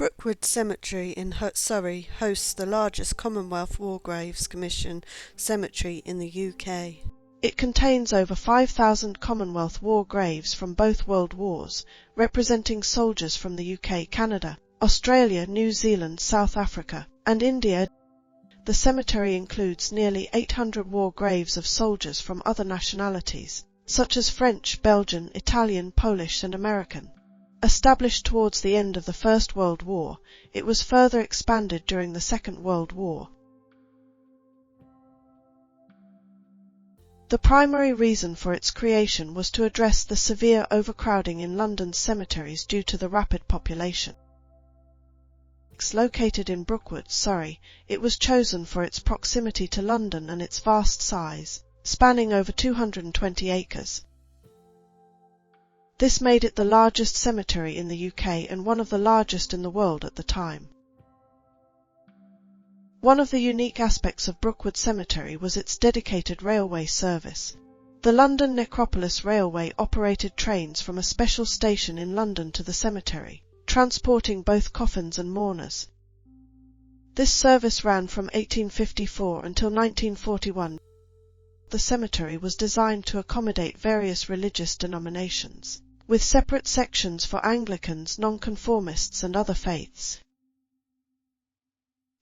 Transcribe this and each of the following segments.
Brookwood Cemetery in Surrey hosts the largest Commonwealth War Graves Commission cemetery in the UK. It contains over 5,000 Commonwealth war graves from both World Wars, representing soldiers from the UK, Canada, Australia, New Zealand, South Africa, and India. The cemetery includes nearly 800 war graves of soldiers from other nationalities, such as French, Belgian, Italian, Polish, and American. Established towards the end of the First World War, it was further expanded during the Second World War. The primary reason for its creation was to address the severe overcrowding in London's cemeteries due to the rapid population. Located in Brookwood, Surrey, it was chosen for its proximity to London and its vast size, spanning over 220 acres. This made it the largest cemetery in the UK and one of the largest in the world at the time. One of the unique aspects of Brookwood Cemetery was its dedicated railway service. The London Necropolis Railway operated trains from a special station in London to the cemetery, transporting both coffins and mourners. This service ran from 1854 until 1941. The cemetery was designed to accommodate various religious denominations, with separate sections for Anglicans, nonconformists, and other faiths.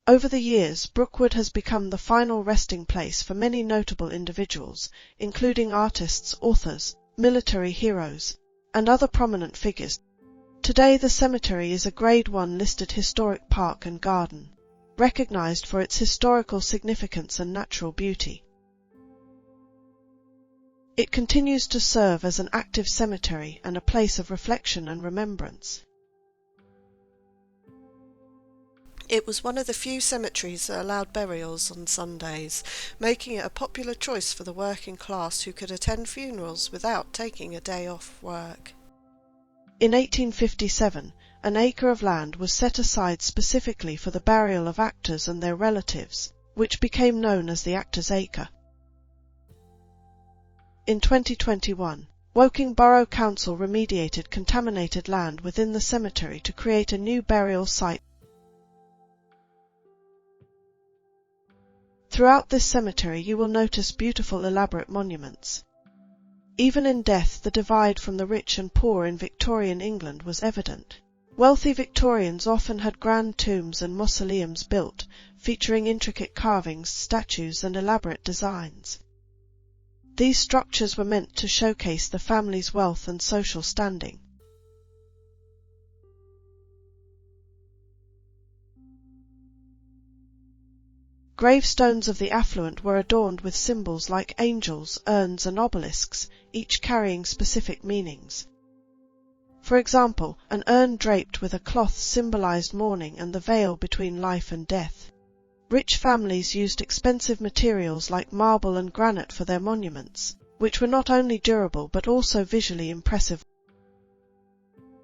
Over the years, Brookwood has become the final resting place for many notable individuals, including artists, authors, military heroes, and other prominent figures. Today the cemetery is a Grade 1 listed historic park and garden, recognized for its historical significance and natural beauty. It continues to serve as an active cemetery and a place of reflection and remembrance. It was one of the few cemeteries that allowed burials on Sundays, making it a popular choice for the working class who could attend funerals without taking a day off work. In 1857, an acre of land was set aside specifically for the burial of actors and their relatives, which became known as the Actors' Acre. In 2021, Woking Borough Council remediated contaminated land within the cemetery to create a new burial site. Throughout this cemetery you will notice beautiful elaborate monuments. Even in death, the divide from the rich and poor in Victorian England was evident. Wealthy Victorians often had grand tombs and mausoleums built, featuring intricate carvings, statues, and elaborate designs. These structures were meant to showcase the family's wealth and social standing. Gravestones of the affluent were adorned with symbols like angels, urns, and obelisks, each carrying specific meanings. For example, an urn draped with a cloth symbolized mourning and the veil between life and death. Rich families used expensive materials like marble and granite for their monuments, which were not only durable but also visually impressive.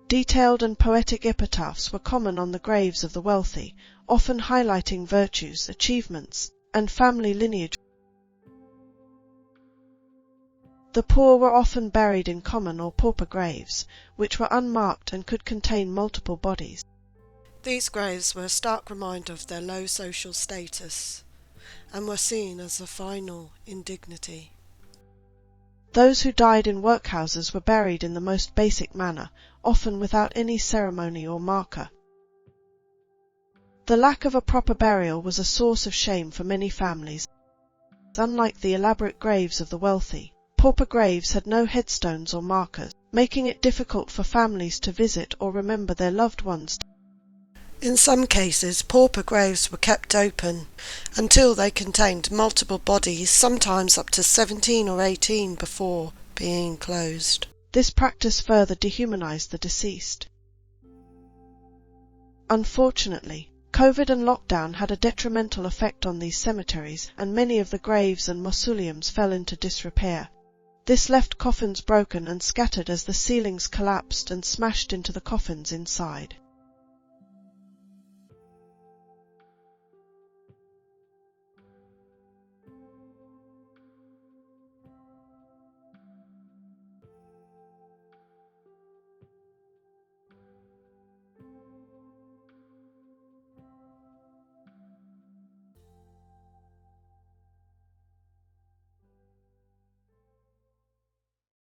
Detailed and poetic epitaphs were common on the graves of the wealthy, often highlighting virtues, achievements, and family lineage. The poor were often buried in common or pauper graves, which were unmarked and could contain multiple bodies. These graves were a stark reminder of their low social status, and were seen as a final indignity. Those who died in workhouses were buried in the most basic manner, often without any ceremony or marker. The lack of a proper burial was a source of shame for many families. Unlike the elaborate graves of the wealthy, pauper graves had no headstones or markers, making it difficult for families to visit or remember their loved ones. In some cases, pauper graves were kept open until they contained multiple bodies, sometimes up to 17 or 18 before being closed. This practice further dehumanized the deceased. Unfortunately, COVID and lockdown had a detrimental effect on these cemeteries, and many of the graves and mausoleums fell into disrepair. This left coffins broken and scattered as the ceilings collapsed and smashed into the coffins inside.